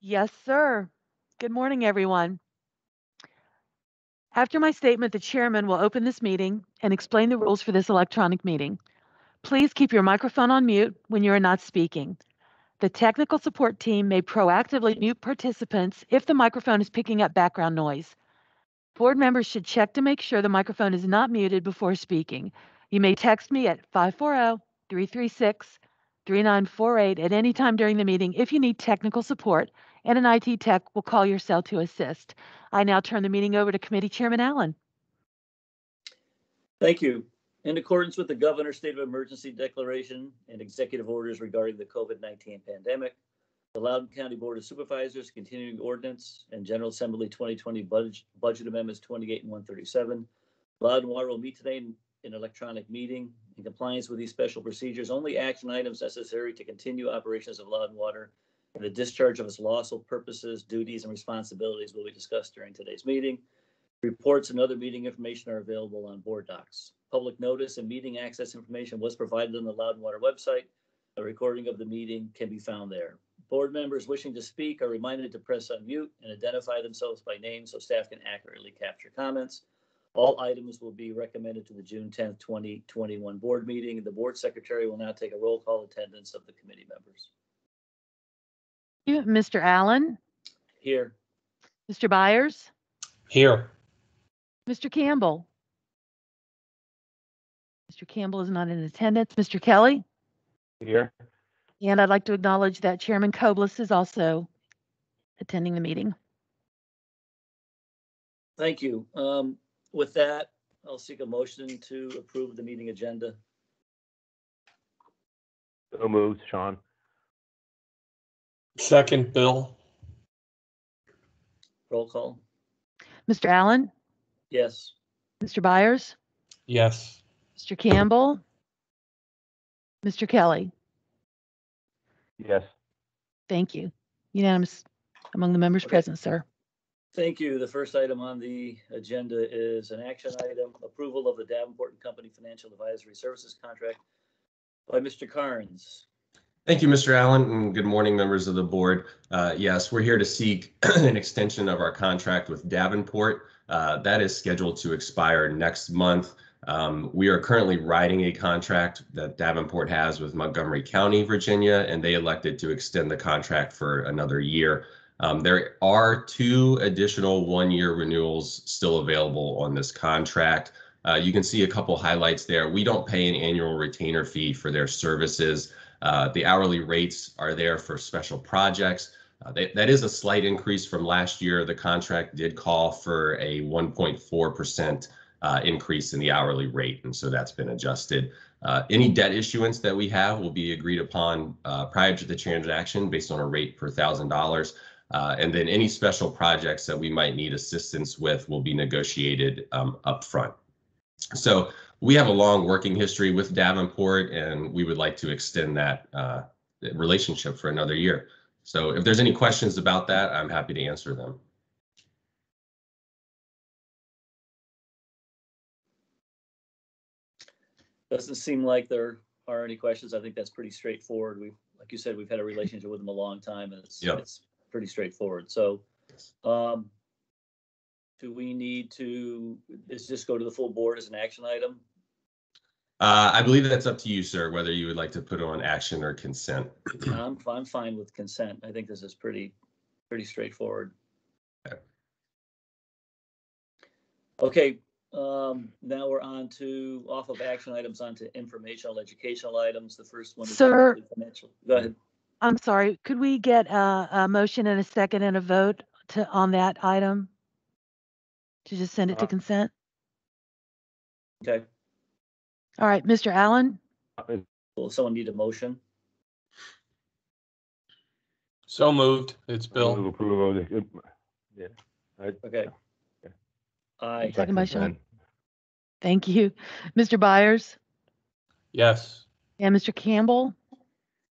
Yes, sir. Good morning, everyone. After my statement, the chairman will open this meeting and explain the rules for this electronic meeting. Please keep your microphone on mute when you are not speaking. The technical support team may proactively mute participants if the microphone is picking up background noise. Board members should check to make sure the microphone is not muted before speaking. You may text me at 540-336-3948 at any time during the meeting if you need technical support, and an IT tech will call your cell to assist. I now turn the meeting over to Committee Chairman Allen. Thank you. In accordance with the Governor's State of Emergency Declaration and executive orders regarding the COVID-19 pandemic, the Loudoun County Board of Supervisors Continuing Ordinance and General Assembly 2020 Budget Amendments 28 and 137, Loudoun Water will meet today in electronic meeting. In compliance with these special procedures, only action items necessary to continue operations of Loudoun Water and the discharge of its lawful purposes, duties, and responsibilities will be discussed during today's meeting. Reports and other meeting information are available on board docs. Public notice and meeting access information was provided on the Loudoun Water website. A recording of the meeting can be found there. Board members wishing to speak are reminded to press unmute and identify themselves by name so staff can accurately capture comments. All items will be recommended to the June 10th, 2021 board meeting. The board secretary will now take a roll call attendance of the committee members. Mr. Allen? Here. Mr. Byers? Here. Mr. Campbell? Mr. Campbell is not in attendance. Mr. Kelly? Here. And I'd like to acknowledge that Chairman Koblis is also attending the meeting. Thank you. With that, I'll seek a motion to approve the meeting agenda. So moved, Sean. Second, Bill. Roll call. Mr. Allen? Yes. Mr. Byers? Yes. Mr. Campbell? Mr. Kelly? Yes. Thank you. Unanimous among the members present, sir. Thank you. The first item on the agenda is an action item, approval of the Davenport and Company Financial Advisory Services contract by Mr. Carnes. Thank you, Mr. Allen, and good morning, members of the board. Yes, we're here to seek an extension of our contract with Davenport. That is scheduled to expire next month. We are currently writing a contract that Davenport has with Montgomery County, Virginia, and they elected to extend the contract for another year. There are 2 additional 1-year renewals still available on this contract. You can see a couple highlights there. We don't pay an annual retainer fee for their services. The hourly rates are there for special projects. That is a slight increase from last year. The contract did call for a 1.4% increase in the hourly rate, and so that's been adjusted. Any debt issuance that we have will be agreed upon prior to the transaction based on a rate per $1,000. And then any special projects that we might need assistance with will be negotiated up front. So we have a long working history with Davenport, and we would like to extend that relationship for another year. So if there's any questions about that, I'm happy to answer them. Doesn't seem like there are any questions. I think that's pretty straightforward. Like you said, we've had a relationship with them a long time, and it's pretty straightforward. So do we need to, does this go to the full board as an action item? I believe that's up to you, sir, whether you would like to put it on action or consent. I'm fine with consent. I think this is pretty straightforward. Okay. Now we're on to off of action items onto informational educational items. The first one is financial. Go ahead. I'm sorry. Could we get a motion and a second and a vote on that item to just send it to consent? Okay. All right, Mr. Allen. Will someone need a motion? So moved. It's Bill. Approval. Yeah. Okay. Aye. Second by Sean. Thank you. Mr. Byers? Yes. And Mr. Campbell?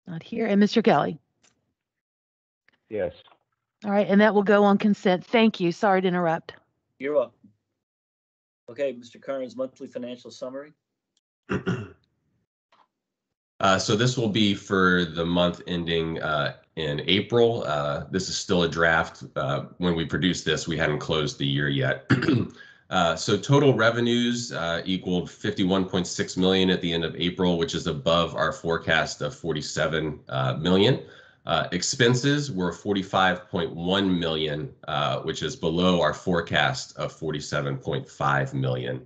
Not here. And Mr. Kelly? Yes. All right, and that will go on consent. Thank you. Sorry to interrupt. You're welcome. Okay, Mr. Carnes, monthly financial summary. So this will be for the month ending in April. This is still a draft. When we produce this, we hadn't closed the year yet. So total revenues equaled 51.6 million at the end of April, which is above our forecast of 47 million. Expenses were 45.1 million, which is below our forecast of 47.5 million.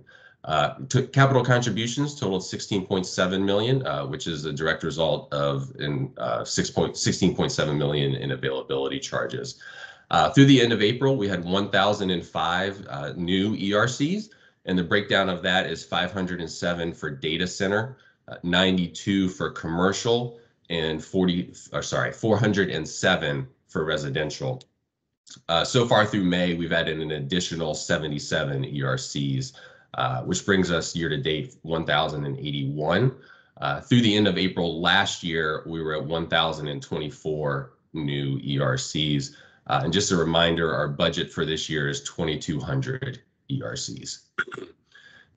Capital contributions totaled 16.7 million, which is a direct result of 16.7 million in availability charges. Through the end of April, we had 1,005 new ERCs, and the breakdown of that is 507 for data center, 92 for commercial, and 407 for residential. So far through May, we've added an additional 77 ERCs, which brings us year to date 1,081. Through the end of April last year, we were at 1,024 new ERCs. And just a reminder, our budget for this year is 2,200 ERCs.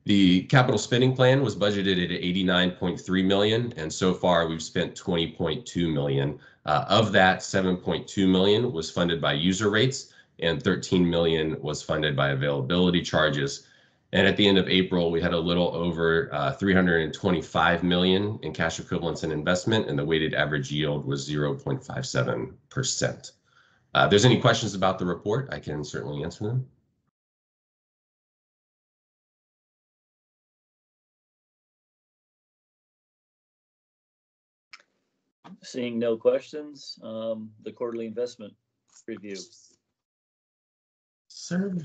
The capital spending plan was budgeted at 89.3 million, and so far we've spent 20.2 million. Of that, 7.2 million was funded by user rates, and 13 million was funded by availability charges. And at the end of April, we had a little over 325 million in cash equivalents and investment, and the weighted average yield was 0.57%. If there's any questions about the report, I can certainly answer them. Seeing no questions, the quarterly investment review. Sir.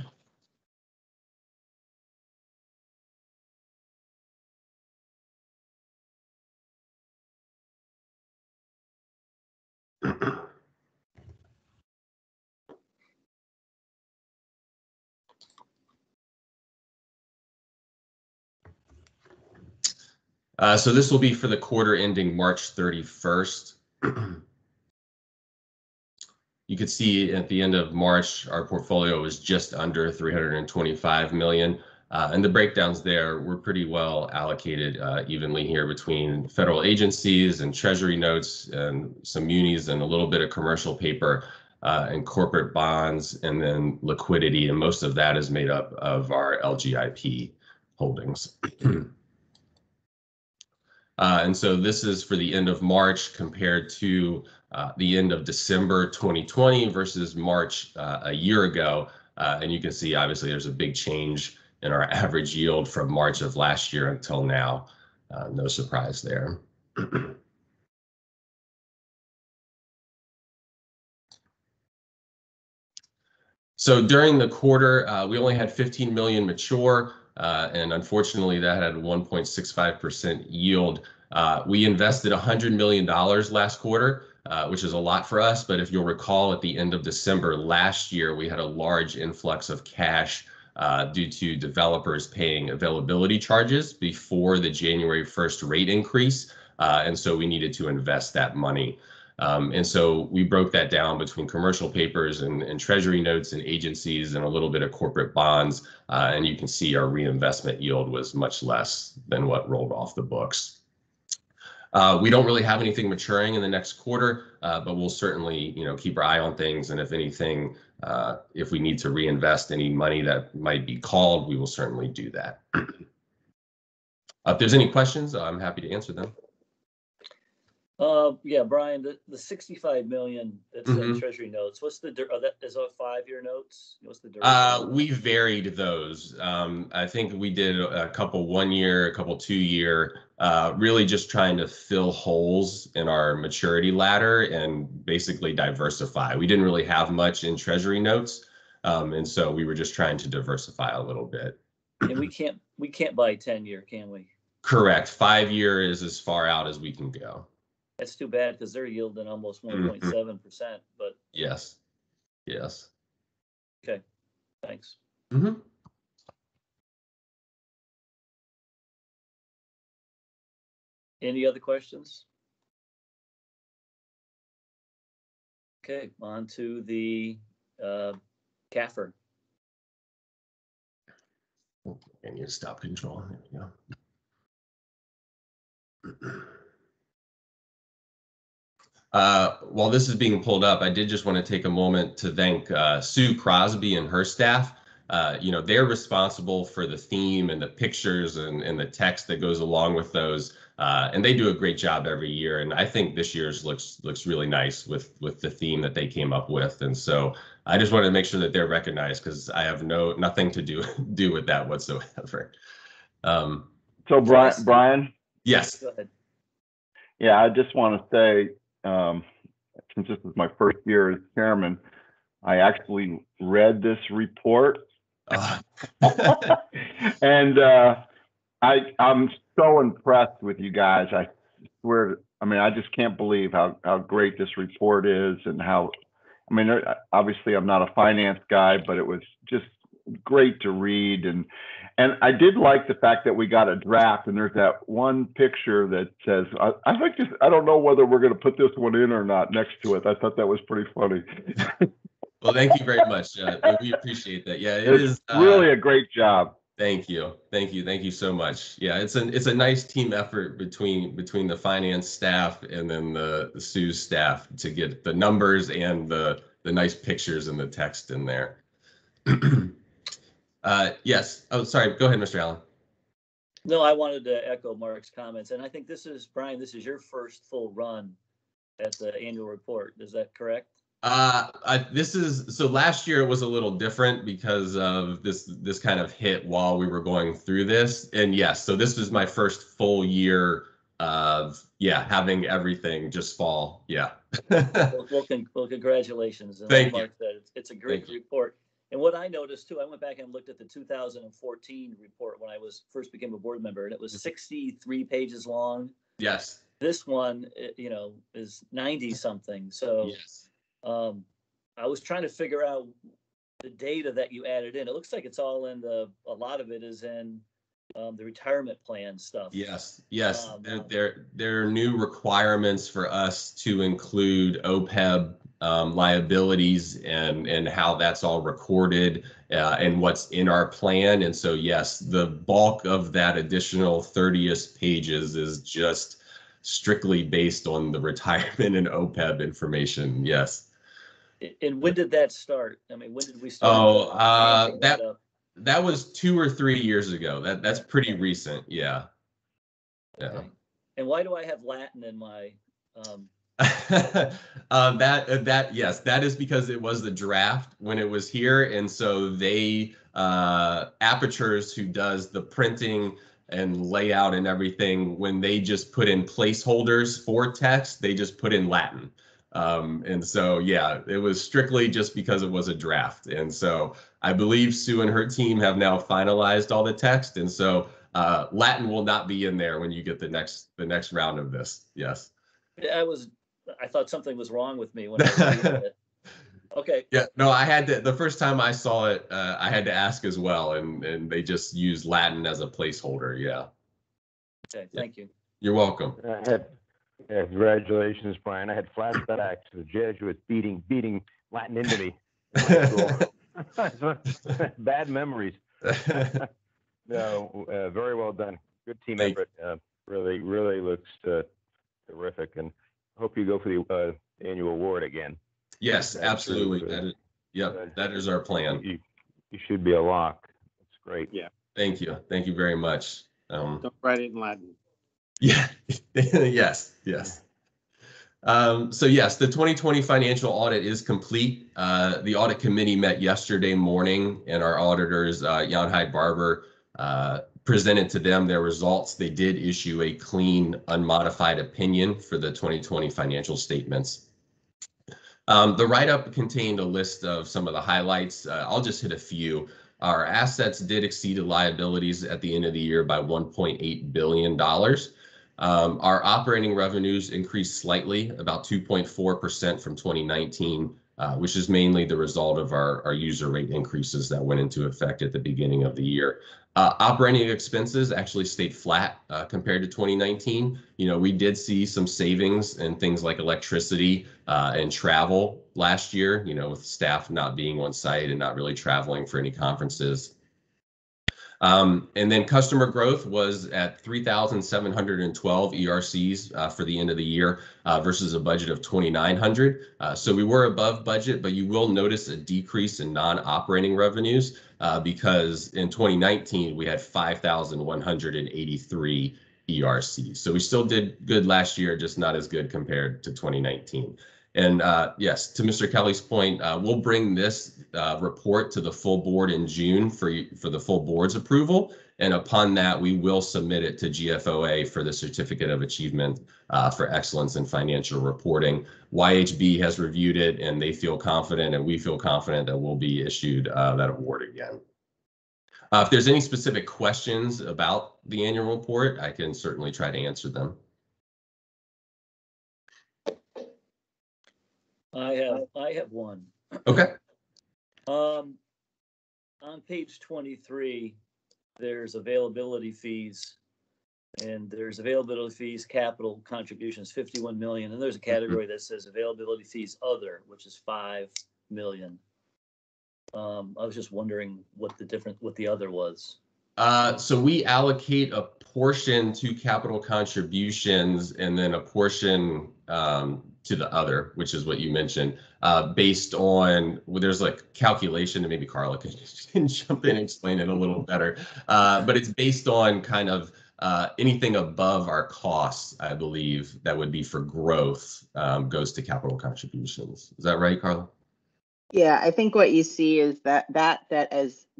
So this will be for the quarter ending March 31st. You could see at the end of March, our portfolio was just under 325 million. And the breakdowns there were pretty well allocated evenly here between federal agencies and treasury notes and some munis and a little bit of commercial paper and corporate bonds, and then liquidity. And most of that is made up of our LGIP holdings. And so this is for the end of March compared to the end of December 2020 versus March a year ago. And you can see, obviously, there's a big change in our average yield from March of last year until now. No surprise there. So during the quarter, we only had 15 million mature, and unfortunately that had a 1.65% yield. We invested $100 million last quarter, which is a lot for us, but if you'll recall, at the end of December last year, we had a large influx of cash due to developers paying availability charges before the January 1st rate increase, and so we needed to invest that money. And so we broke that down between commercial papers and treasury notes and agencies and a little bit of corporate bonds. And you can see our reinvestment yield was much less than what rolled off the books. We don't really have anything maturing in the next quarter, but we'll certainly, keep our eye on things. And if anything, if we need to reinvest any money that might be called, we will certainly do that. If there's any questions, I'm happy to answer them. Yeah, Brian, the 65 million that's in treasury notes, what's the that is that 5-year notes? What's the duration? We varied those. I think we did a couple 1 year, a couple 2 year, really just trying to fill holes in our maturity ladder and basically diversify. We didn't really have much in treasury notes, and so we were just trying to diversify a little bit. And we can't buy 10-year, can we? Correct. 5 year is as far out as we can go. That's too bad because they're yielding almost 1.7%. But yes. Okay, thanks. Any other questions? Okay, on to the CAFR. I need to stop control. There we go. While this is being pulled up, I did just want to take a moment to thank Sue Crosby and her staff. They're responsible for the theme and the pictures and the text that goes along with those. And they do a great job every year. And I think this year's looks really nice with the theme that they came up with. And so I just wanted to make sure that they're recognized because I have nothing to do with that whatsoever. So Brian? Yes. Go ahead. Yeah, I just want to say, since this is my first year as chairman, I actually read this report. And I'm so impressed with you guys. I swear, I just can't believe how great this report is and how, obviously I'm not a finance guy, but it was just great to read. And I did like the fact that we got a draft, and there's that one picture that says, I think this, I don't know whether we're going to put this one in or not next to it. I thought that was pretty funny. Well, thank you very much. We appreciate that. Yeah, it's really a great job. Thank you so much. Yeah, it's a nice team effort between the finance staff and then the Sue's staff to get the numbers and the nice pictures and the text in there. Yes. Oh, sorry. Go ahead, Mr. Allen. No, I wanted to echo Mark's comments, and I think Brian, this is your first full run at the annual report. Is that correct? So last year it was a little different because of this kind of hit while we were going through this. And yes, so this was my first full year of having everything just fall. Yeah. well, congratulations. And Thank like Mark said, it's a great report. And what I noticed too, I went back and looked at the 2014 report when I first became a board member, and it was 63 pages long. Yes. This one, is 90 something. So yes. I was trying to figure out the data that you added in. It looks like it's all in a lot of it is in the retirement plan stuff. Yes. There are new requirements for us to include OPEB liabilities and how that's all recorded and what's in our plan. And so, yes, the bulk of that additional 30-ish pages is just strictly based on the retirement and OPEB information. Yes. And when did that start? When did we start? That was 2 or 3 years ago. That's pretty recent. Yeah. Okay. And why do I have Latin in my? Yes, that is because it was the draft when it was here, and so they Apertures, who does the printing and layout and everything, when they just put in placeholders for text, they just put in Latin. And so, yeah, it was strictly just because it was a draft. And so I believe Sue and her team have now finalized all the text. And so Latin will not be in there when you get the next round of this. Yes. I thought something was wrong with me when I was reading it. Okay. Yeah, no, the first time I saw it, I had to ask as well. And they just used Latin as a placeholder. Yeah. Okay. Thank you. You're welcome. Congratulations, Brian. I had flashbacks to the Jesuits beating Latin into me. Bad memories. No, very well done. Good team effort. Really looks terrific. And I hope you go for the annual award again. Yes, absolutely. That is our plan. You should be a lock. That's great. Yeah. Thank you. Thank you very much. Don't write it in Latin. Yeah. Yes. So yes, the 2020 financial audit is complete. The audit committee met yesterday morning, and our auditors, Jan Hyde Barber, presented to them their results. They did issue a clean, unmodified opinion for the 2020 financial statements. The write-up contained a list of some of the highlights. I'll just hit a few. Our assets did exceed liabilities at the end of the year by $1.8 billion. Our operating revenues increased slightly, about 2.4% from 2019, which is mainly the result of our user rate increases that went into effect at the beginning of the year. Operating expenses actually stayed flat compared to 2019. We did see some savings in things like electricity and travel last year, with staff not being on site and not really traveling for any conferences. And then customer growth was at 3,712 ERCs for the end of the year versus a budget of 2,900. So we were above budget, but you will notice a decrease in non-operating revenues because in 2019 we had 5,183 ERCs. So we still did good last year, just not as good compared to 2019. And yes, to Mr. Kelly's point, we'll bring this report to the full board in June for the full board's approval. And upon that, we will submit it to GFOA for the Certificate of Achievement for Excellence in Financial Reporting. YHB has reviewed it and they feel confident, and we feel confident that we'll be issued that award again. If there's any specific questions about the annual report, I can certainly try to answer them. I have one. Okay. On page 23, there's availability fees, and there's availability fees, capital contributions, 51 million, and there's a category that says availability fees other, which is 5 million. I was just wondering what the other was. So we allocate a portion to capital contributions and then a portion to the other, which is what you mentioned, based on, well, there's like calculation, and maybe Carla can jump in and explain it a little better. But it's based on kind of anything above our costs, I believe, that would be for growth goes to capital contributions. Is that right, Carla? Yeah, I think what you see is that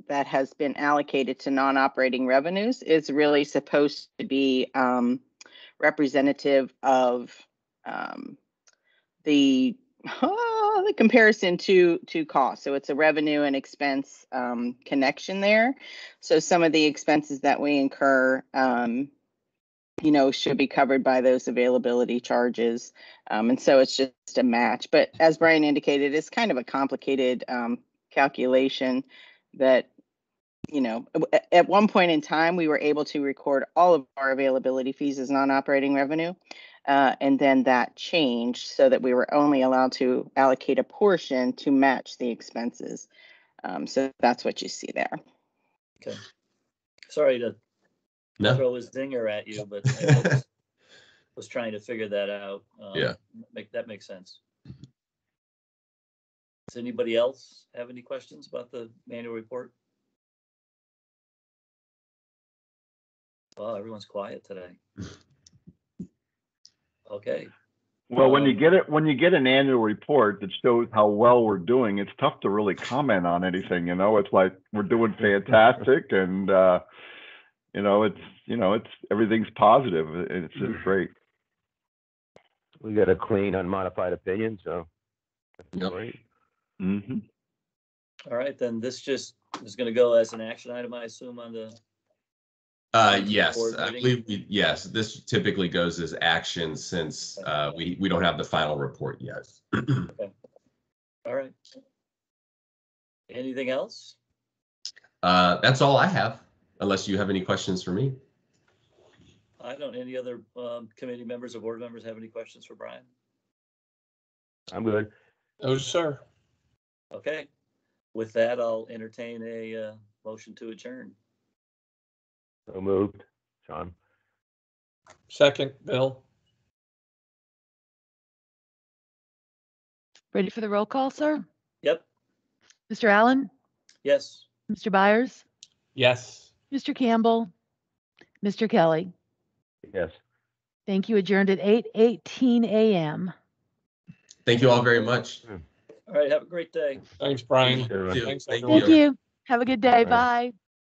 has been allocated to non-operating revenues is really supposed to be representative of the comparison to cost. So it's a revenue and expense connection there. So some of the expenses that we incur, should be covered by those availability charges. And so it's just a match. But as Brian indicated, it's kind of a complicated calculation that, at one point in time, we were able to record all of our availability fees as non-operating revenue. And then that changed so that we were only allowed to allocate a portion to match the expenses. So that's what you see there. Okay. Sorry to throw a zinger at you, but I was trying to figure that out. Yeah. That makes sense. Does anybody else have any questions about the annual report? Well, everyone's quiet today. Okay. Well, when you get an annual report that shows how well we're doing, it's tough to really comment on anything. It's like we're doing fantastic, and it's everything's positive. It's great. We got a clean, unmodified opinion, so that's great. Mm-hmm. All right, then this just is going to go as an action item, I assume, on the. Yes, I believe yes. This typically goes as action since we don't have the final report yet. Okay. All right. Anything else? That's all I have, unless you have any questions for me. I don't. Any other committee members or board members have any questions for Brian? I'm good. No, sir. Okay. With that, I'll entertain a motion to adjourn. So moved, Sean. Second, Bill. Ready for the roll call, sir? Yep. Mr. Allen, Yes. Mr. Byers, Yes. Mr. Campbell, Mr. Kelly. Yes. Thank you. Adjourned at 8:18 a.m. Thank you all very much. All right. Have a great day. Thanks, Brian. Thanks, everyone. Thanks, Thank everyone. Thank you. Have a good day. Bye. Bye.